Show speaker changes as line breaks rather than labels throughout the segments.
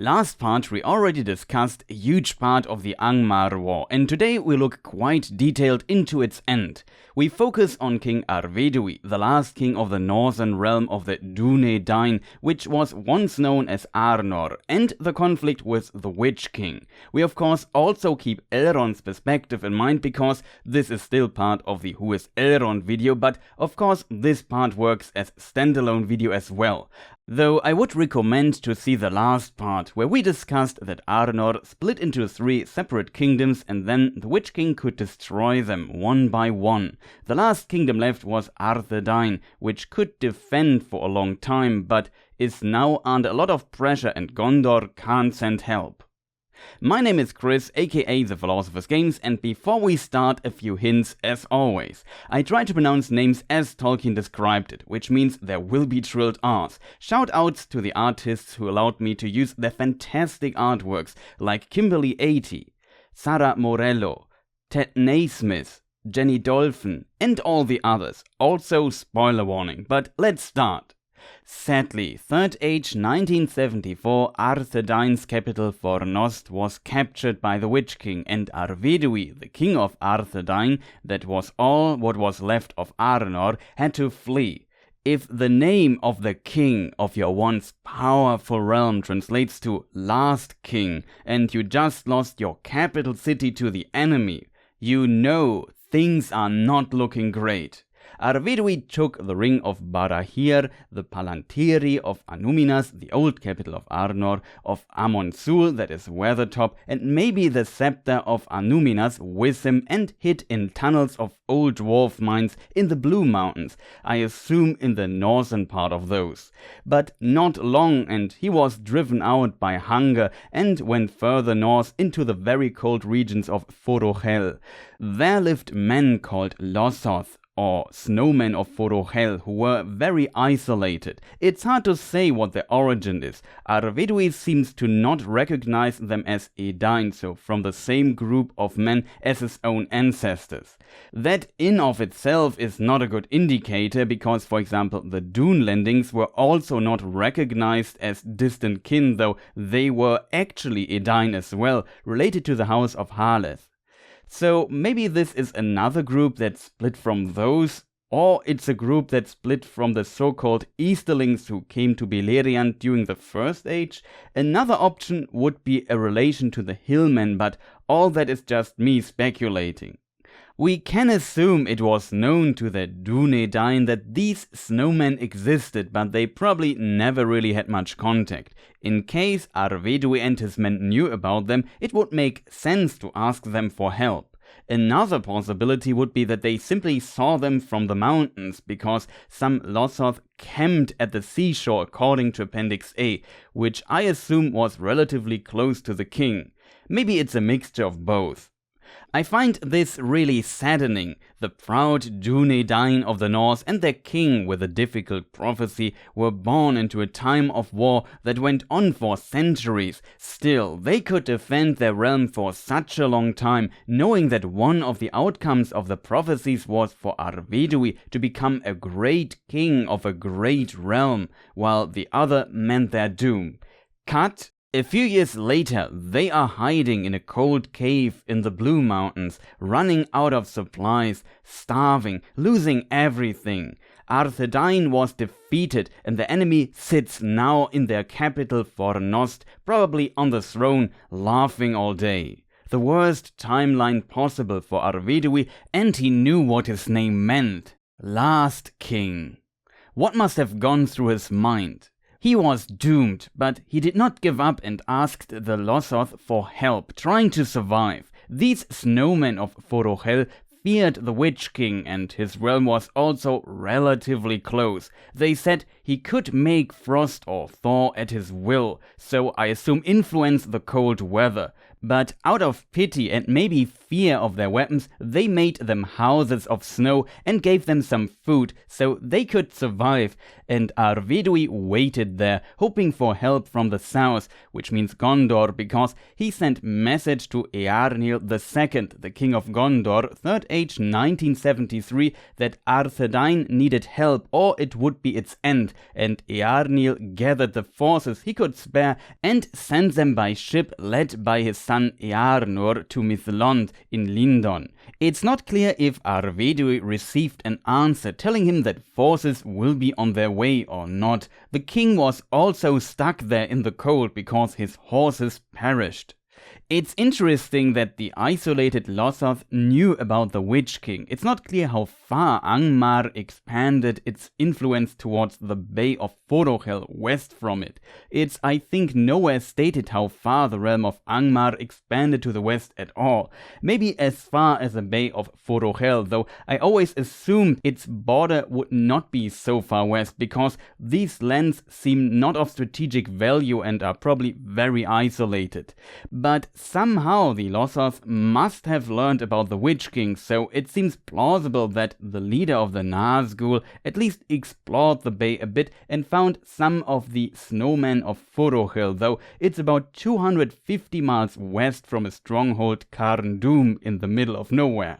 Last part we already discussed a huge part of the Angmar War, and today we look quite detailed into its end. We focus on King Arvedui, the last king of the northern realm of the Dúnedain, which was once known as Arnor, and the conflict with the Witch-king. We of course also keep Elrond's perspective in mind, because this is still part of the Who is Elrond video, but of course this part works as standalone video as well. Though I would recommend to see the last part, where we discussed that Arnor split into 3 separate kingdoms and then the Witch King could destroy them one by one. The last kingdom left was Arvedui, which could defend for a long time, but is now under a lot of pressure and Gondor can't send help. My name is Chris, aka ThePhilosophersGames, and before we start, a few hints as always. I try to pronounce names as Tolkien described it, which means there will be trilled R's. Shout outs to the artists who allowed me to use their fantastic artworks, like Kimberly80, Sarah Morello, Ted Naismith, Jenny Dolphin, and all the others. Also spoiler warning, but let's start. Sadly, 3rd Age 1974, Arthedain's capital Fornost was captured by the Witch King, and Arvedui, the king of Arthedain, that was all what was left of Arnor, had to flee. If the name of the king of your once powerful realm translates to last king, and you just lost your capital city to the enemy, you know things are not looking great. Arvedui took the ring of Barahir, the Palantiri of Annúminas, the old capital of Arnor, of Amon-Sul, that is Weathertop, and maybe the scepter of Annúminas with him, and hid in tunnels of old dwarf mines in the Blue Mountains, I assume in the northern part of those. But not long, and he was driven out by hunger and went further north into the very cold regions of Forochel. There lived men called Lossoth, or Snowmen of Forochel, who were very isolated. It's hard to say what their origin is. Arvedui seems to not recognize them as Edain, so from the same group of men as his own ancestors. That in of itself is not a good indicator, because for example the Dúnlendings were also not recognized as distant kin, though they were actually Edain as well, related to the house of Harleth. So maybe this is another group that split from those, or it's a group that split from the so-called Easterlings who came to Beleriand during the First Age. Another option would be a relation to the Hillmen, but all that is just me speculating. We can assume it was known to the Dúnedain that these snowmen existed, but they probably never really had much contact. In case Arvedui and his men knew about them, it would make sense to ask them for help. Another possibility would be that they simply saw them from the mountains, because some Lossoth camped at the seashore according to Appendix A, which I assume was relatively close to the king. Maybe it's a mixture of both. I find this really saddening. The proud Dúnedain of the north and their king with a difficult prophecy were born into a time of war that went on for centuries. Still, they could defend their realm for such a long time, knowing that one of the outcomes of the prophecies was for Arvedui to become a great king of a great realm, while the other meant their doom. Cut. A few years later, they are hiding in a cold cave in the Blue Mountains, running out of supplies, starving, losing everything. Arthedain was defeated, and the enemy sits now in their capital Fornost, probably on the throne, laughing all day. The worst timeline possible for Arvedui, and he knew what his name meant. Last King. What must have gone through his mind? He was doomed, but he did not give up and asked the Lossoth for help, trying to survive. These Snowmen of Forochel feared the Witch King, and his realm was also relatively close. They said he could make frost or thaw at his will, so I assume influence the cold weather. But out of pity and maybe fear of their weapons, they made them houses of snow and gave them some food so they could survive, and Arvedui waited there, hoping for help from the south, which means Gondor, because he sent message to Eärnil II, the king of Gondor, 3rd Age 1973, that Arthedain needed help or it would be its end, and Eärnil gathered the forces he could spare and sent them by ship led by his son Eärnor to Mithlond in Lindon. It's not clear if Arvedui received an answer telling him that forces will be on their way or not. The king was also stuck there in the cold because his horses perished. It's interesting that the isolated Lossoth knew about the Witch-king. It's not clear how far Angmar expanded its influence towards the Bay of Forochel west from it. It's, I think, nowhere stated how far the realm of Angmar expanded to the west at all. Maybe as far as the Bay of Forochel, though I always assumed its border would not be so far west because these lands seem not of strategic value and are probably very isolated. But somehow the Lossoth must have learned about the Witch-king, so it seems plausible that the leader of the Nazgul at least explored the bay a bit and found some of the Snowmen of Forochel, though it's about 250 miles west from a stronghold Carndum in the middle of nowhere.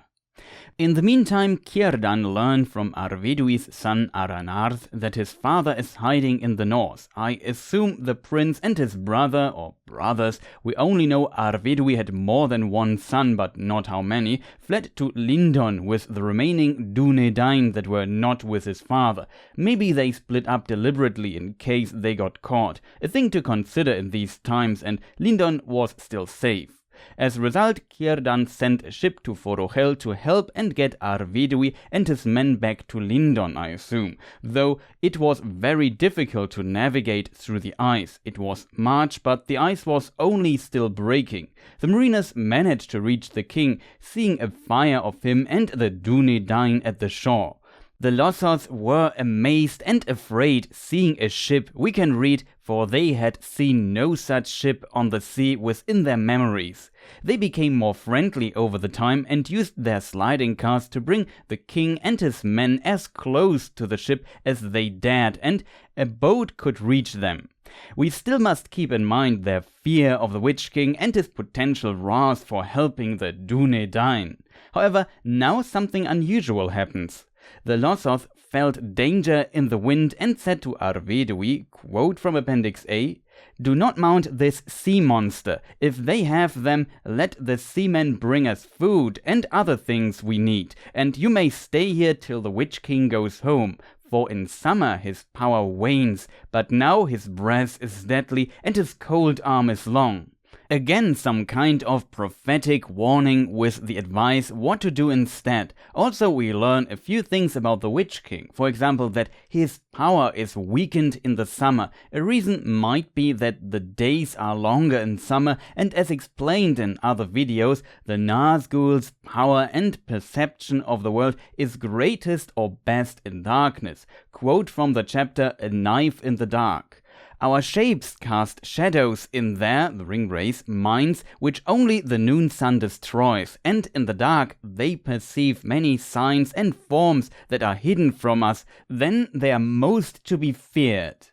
In the meantime, Círdan learned from Arvedui's son Aranarth that his father is hiding in the north. I assume the prince and his brother, or brothers, we only know Arvedui had more than one son, but not how many, fled to Lindon with the remaining Dunedain that were not with his father. Maybe they split up deliberately in case they got caught, a thing to consider in these times, and Lindon was still safe. As a result, Círdan sent a ship to Forochel to help and get Arvedui and his men back to Lindon, I assume, though it was very difficult to navigate through the ice. It was March, but the ice was only still breaking. The mariners managed to reach the king, seeing a fire of him and the Dunedain at the shore. The Lossoth were amazed and afraid seeing a ship, we can read, for they had seen no such ship on the sea within their memories. They became more friendly over the time and used their sliding cars to bring the king and his men as close to the ship as they dared, and a boat could reach them. We still must keep in mind their fear of the Witch-king and his potential wrath for helping the Dunedain. However, now something unusual happens. The Lossoth felt danger in the wind and said to Arvedui, quote from Appendix A, "Do not mount this sea monster. If they have them, let the seamen bring us food and other things we need, and you may stay here till the Witch-king goes home. For in summer his power wanes, but now his breath is deadly and his cold arm is long." Again, some kind of prophetic warning with the advice what to do instead. Also, we learn a few things about the Witch-king. For example, that his power is weakened in the summer. A reason might be that the days are longer in summer, and as explained in other videos, the Nazgul's power and perception of the world is greatest or best in darkness. Quote from the chapter A Knife in the Dark. Our shapes cast shadows in their, the ringwraiths, minds, which only the noon sun destroys, and in the dark they perceive many signs and forms that are hidden from us, then they are most to be feared.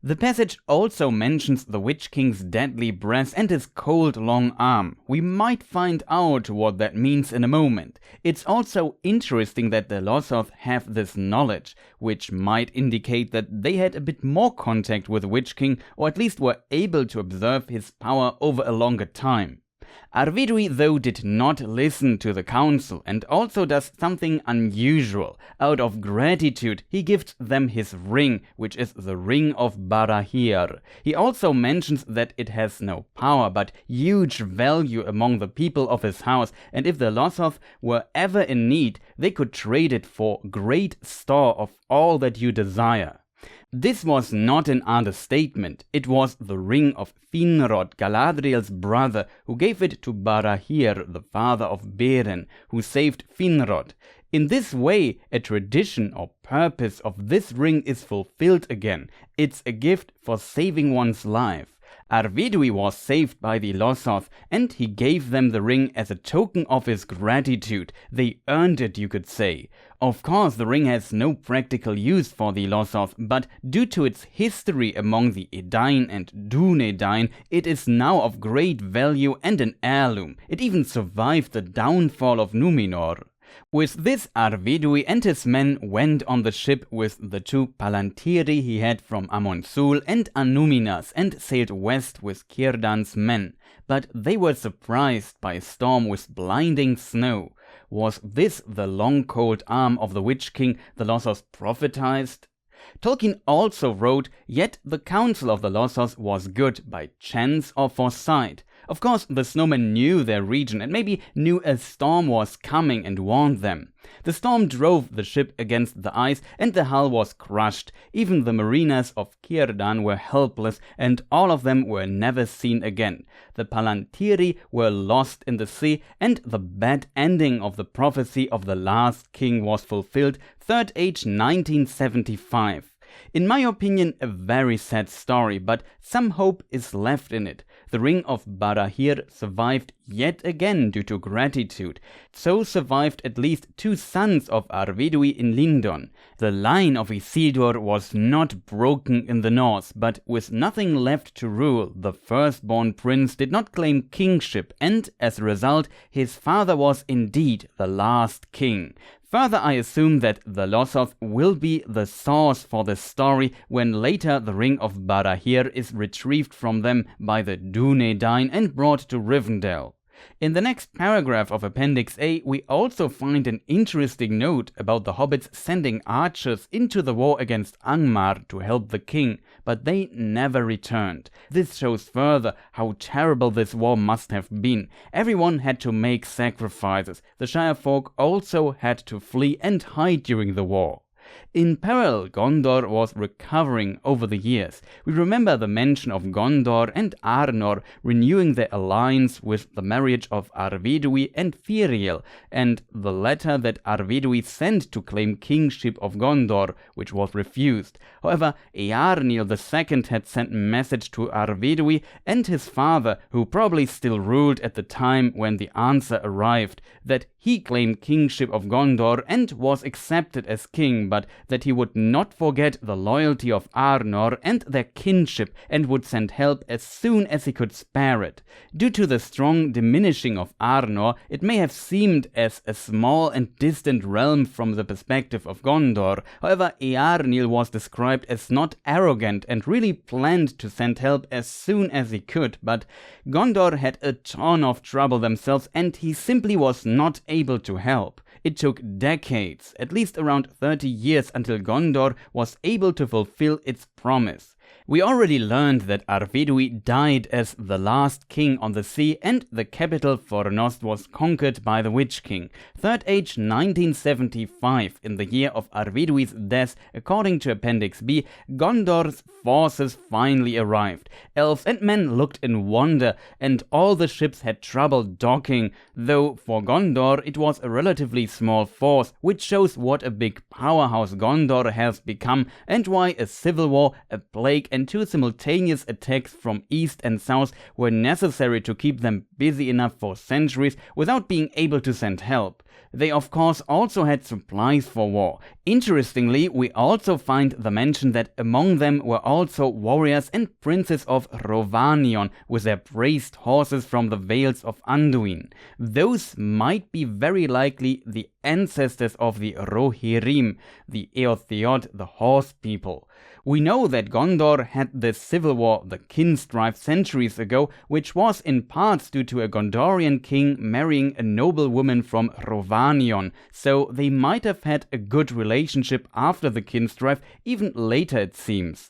The passage also mentions the Witch-king's deadly breath and his cold long arm. We might find out what that means in a moment. It's also interesting that the Lossoth have this knowledge, which might indicate that they had a bit more contact with the Witch-king, or at least were able to observe his power over a longer time. Arvedui, though, did not listen to the council and also does something unusual. Out of gratitude, he gives them his ring, which is the Ring of Barahir. He also mentions that it has no power, but huge value among the people of his house, and if the Lossoth were ever in need, they could trade it for great store of all that you desire. This was not an understatement. It was the ring of Finrod, Galadriel's brother, who gave it to Barahir, the father of Beren, who saved Finrod. In this way, a tradition or purpose of this ring is fulfilled again. It's a gift for saving one's life. Arvedui was saved by the Lossoth, and he gave them the ring as a token of his gratitude. They earned it, you could say. Of course, the ring has no practical use for the Lossoth, but due to its history among the Edain and Dunedain, it is now of great value and an heirloom. It even survived the downfall of Numenor. With this, Arvedui and his men went on the ship with the 2 Palantiri he had from Amonsul and Anúminas and sailed west with Círdan's men. But they were surprised by a storm with blinding snow. Was this the long cold arm of the Witch-king the Lossoth prophesied? Tolkien also wrote, "Yet the counsel of the Lossoth was good by chance or foresight." Of course, the snowmen knew their region and maybe knew a storm was coming and warned them. The storm drove the ship against the ice and the hull was crushed. Even the mariners of Círdan were helpless and all of them were never seen again. The Palantiri were lost in the sea and the bad ending of the prophecy of the last king was fulfilled, 3rd Age 1975. In my opinion, a very sad story, but some hope is left in it. The Ring of Barahir survived yet again due to gratitude. So survived at least 2 sons of Arvedui in Lindon. The line of Isildur was not broken in the north, but with nothing left to rule, the firstborn prince did not claim kingship, and as a result, his father was indeed the last king. Further, I assume that the Lossoth will be the source for the story when later the Ring of Barahir is retrieved from them by the Dunedain and brought to Rivendell. In the next paragraph of Appendix A, we also find an interesting note about the hobbits sending archers into the war against Angmar to help the king, but they never returned. This shows further how terrible this war must have been. Everyone had to make sacrifices. The Shire folk also had to flee and hide during the war. In parallel, Gondor was recovering over the years. We remember the mention of Gondor and Arnor renewing their alliance with the marriage of Arvedui and Firiel, and the letter that Arvedui sent to claim kingship of Gondor, which was refused. However, Eärnil II had sent a message to Arvedui and his father, who probably still ruled at the time when the answer arrived, that he claimed kingship of Gondor and was accepted as king, but that he would not forget the loyalty of Arnor and their kinship and would send help as soon as he could spare it. Due to the strong diminishing of Arnor, it may have seemed as a small and distant realm from the perspective of Gondor. However, Eärnil was described as not arrogant and really planned to send help as soon as he could, but Gondor had a ton of trouble themselves and he simply was not able to help. It took decades, at least around 30 years, until Gondor was able to fulfill its promise. We already learned that Arvedui died as the last king on the sea and the capital Fornost was conquered by the Witch-king. 3rd Age 1975, in the year of Arvedui's death, according to Appendix B, Gondor's forces finally arrived. Elves and men looked in wonder and all the ships had trouble docking, though for Gondor it was a relatively small force, which shows what a big powerhouse Gondor has become and why a civil war, a plague and 2 simultaneous attacks from east and south were necessary to keep them busy enough for centuries without being able to send help. They of course also had supplies for war. Interestingly, we also find the mention that among them were also warriors and princes of Rhovanion with their praised horses from the Vales of Anduin. Those might be very likely the ancestors of the Rohirrim, the Eotheod, the horse people. We know that Gondor had the civil war, the Kinstrife, centuries ago, which was in part due to a Gondorian king marrying a noble woman from Rhovanion, so they might have had a good relationship after the Kinstrife, even later it seems.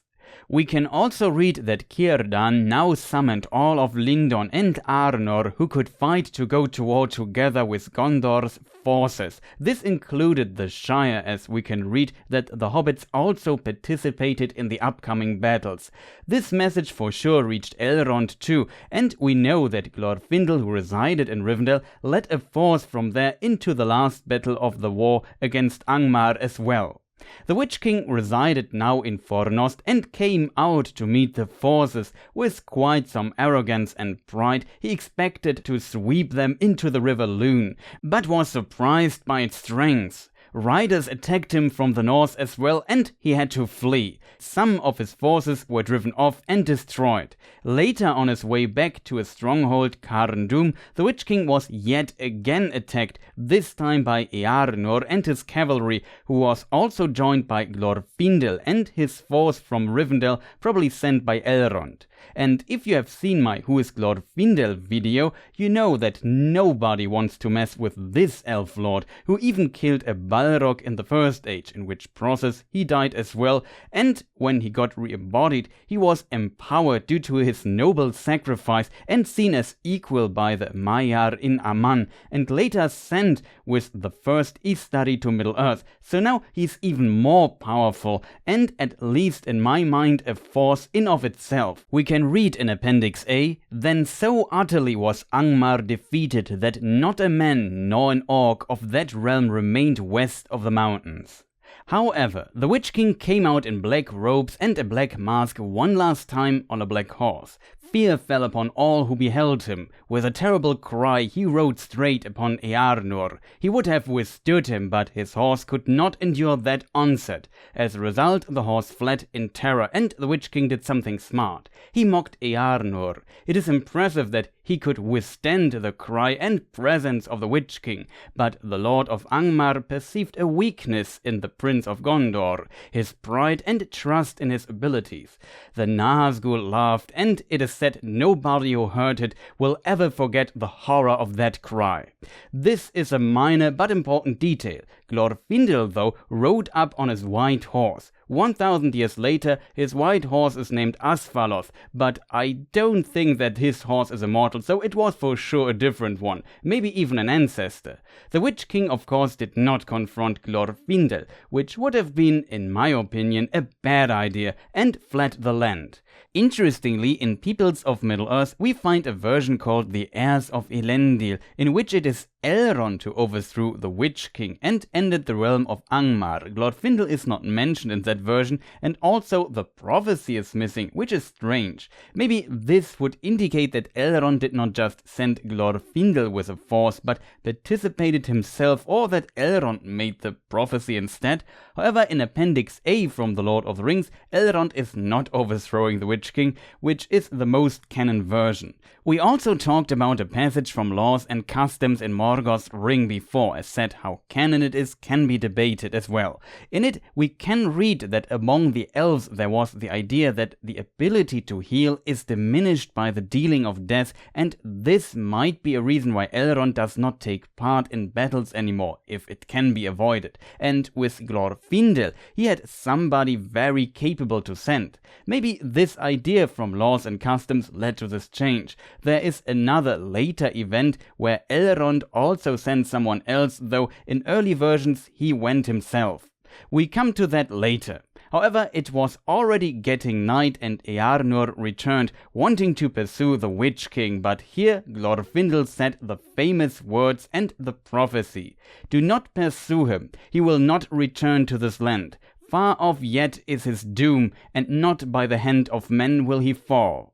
We can also read that Círdan now summoned all of Lindon and Arnor who could fight to go to war together with Gondor's forces. This included the Shire, as we can read that the hobbits also participated in the upcoming battles. This message for sure reached Elrond too, and we know that Glorfindel, who resided in Rivendell, led a force from there into the last battle of the war against Angmar as well. The Witch-king resided now in Fornost and came out to meet the forces. With quite some arrogance and pride, he expected to sweep them into the river Lune, but was surprised by its strength. Riders attacked him from the north as well, and he had to flee. Some of his forces were driven off and destroyed. Later, on his way back to his stronghold Carndum, the Witch-king was yet again attacked, this time by Arnor and his cavalry, who was also joined by Glorfindel and his force from Rivendell, probably sent by Elrond. And if you have seen my Who is Glorfindel video, you know that nobody wants to mess with this elf lord, who even killed a Balrog in the First Age, in which process he died as well, and when he got re-embodied, he was empowered due to his noble sacrifice and seen as equal by the Maiar in Aman, and later sent with the first Istari to Middle-earth, so now he's even more powerful, and at least in my mind a force in of itself. We can read in Appendix A, "Then so utterly was Angmar defeated that not a man nor an orc of that realm remained west of the mountains." However, the Witch-king came out in black robes and a black mask one last time on a black horse. Fear fell upon all who beheld him. With a terrible cry he rode straight upon Arnor. He would have withstood him, but his horse could not endure that onset. As a result, the horse fled in terror, and the Witch-king did something smart. He mocked Arnor. It is impressive that he could withstand the cry and presence of the Witch-king, but the Lord of Angmar perceived a weakness in the Prince of Gondor, his pride and trust in his abilities. The Nazgul laughed, and it is said nobody who heard it will ever forget the horror of that cry. This is a minor but important detail. Glorfindel, though, rode up on his white horse. 1000 years later, his white horse is named Asphaloth, but I don't think that his horse is immortal, so it was for sure a different one, maybe even an ancestor. The Witch-king, of course, did not confront Glorfindel, which would have been, in my opinion, a bad idea, and fled the land. Interestingly, in Peoples of Middle-earth, we find a version called The Heirs of Elendil, in which it is Elrond who overthrew the Witch-king and ended the realm of Angmar. Glorfindel is not mentioned in that version, and also the prophecy is missing, which is strange. Maybe this would indicate that Elrond did not just send Glorfindel with a force, but participated himself, or that Elrond made the prophecy instead. However, in Appendix A from The Lord of the Rings, Elrond is not overthrowing the Witch-king, which is the most canon version. We also talked about a passage from Laws and Customs in Morgoth's Ring before, as said how canon it is can be debated as well. In it, we can read that among the elves there was the idea that the ability to heal is diminished by the dealing of death, and this might be a reason why Elrond does not take part in battles anymore, if it can be avoided. And with Glorfindel, he had somebody very capable to send. Maybe this idea from Laws and Customs led to this change. There is another later event where Elrond also sent someone else, though in early versions he went himself. We come to that later. However, it was already getting night and Arnor returned, wanting to pursue the Witch-king, but here Glorfindel said the famous words and the prophecy. "Do not pursue him, he will not return to this land. Far off yet is his doom, and not by the hand of men will he fall."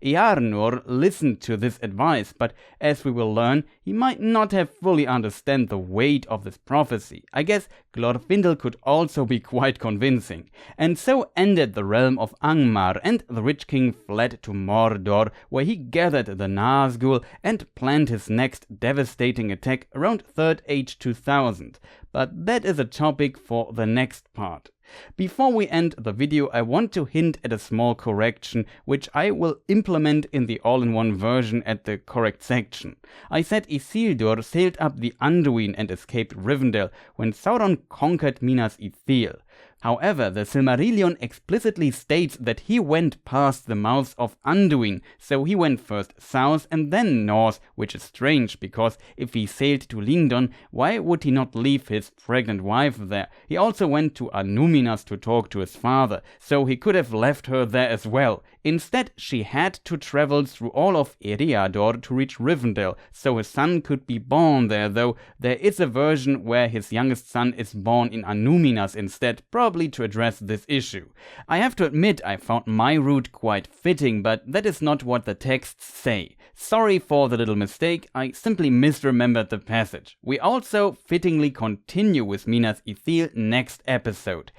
Arnor listened to this advice, but as we will learn, he might not have fully understood the weight of this prophecy. I guess Glorfindel could also be quite convincing. And so ended the realm of Angmar, and the Witch-king fled to Mordor, where he gathered the Nazgul and planned his next devastating attack around 3rd Age 2000. But that is a topic for the next part. Before we end the video, I want to hint at a small correction, which I will implement in the all-in-one version at the correct section. I said Isildur sailed up the Anduin and escaped Rivendell when Sauron conquered Minas Ithil. However, the Silmarillion explicitly states that he went past the mouths of Anduin, so he went first south and then north, which is strange because if he sailed to Lindon, why would he not leave his pregnant wife there? He also went to Annúminas to talk to his father, so he could have left her there as well. Instead, she had to travel through all of Eriador to reach Rivendell, so his son could be born there, though there is a version where his youngest son is born in Annúminas instead, probably to address this issue. I have to admit I found my route quite fitting, but that is not what the texts say. Sorry for the little mistake, I simply misremembered the passage. We also fittingly continue with Minas Ithil next episode.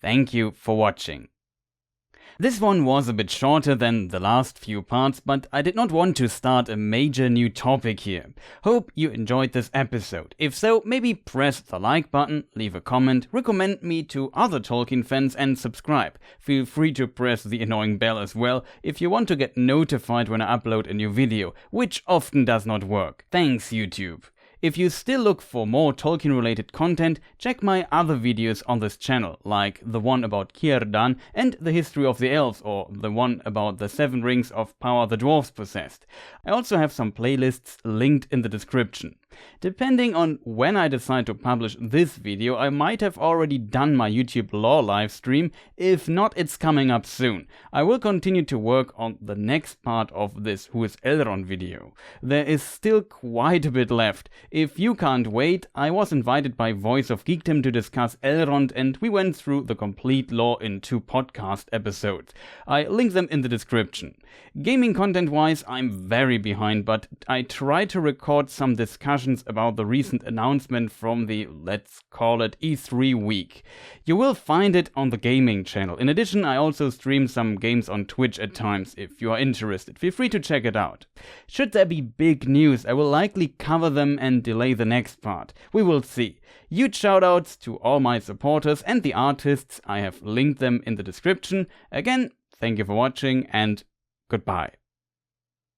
Thank you for watching. This one was a bit shorter than the last few parts, but I did not want to start a major new topic here. Hope you enjoyed this episode. If so, maybe press the like button, leave a comment, recommend me to other Tolkien fans and subscribe. Feel free to press the annoying bell as well if you want to get notified when I upload a new video, which often does not work. Thanks YouTube. If you still look for more Tolkien-related content, check my other videos on this channel, like the one about Círdan and the history of the elves, or the one about the 7 rings of power the dwarves possessed. I also have some playlists linked in the description. Depending on when I decide to publish this video, I might have already done my YouTube lore livestream. If not, it's coming up soon. I will continue to work on the next part of this Who is Elrond video. There is still quite a bit left. If you can't wait, I was invited by Voice of Geekdom to discuss Elrond, and we went through the complete lore in 2 podcast episodes. I link them in the description. Gaming content wise, I'm very behind, but I try to record some discussions about the recent announcement from the, let's call it, E3 week. You will find it on the gaming channel. In addition, I also stream some games on Twitch at times. If you are interested, feel free to check it out. Should there be big news, I will likely cover them and delay the next part. We will see. Huge shoutouts to all my supporters and the artists. I have linked them in the description. Again, thank you for watching and goodbye.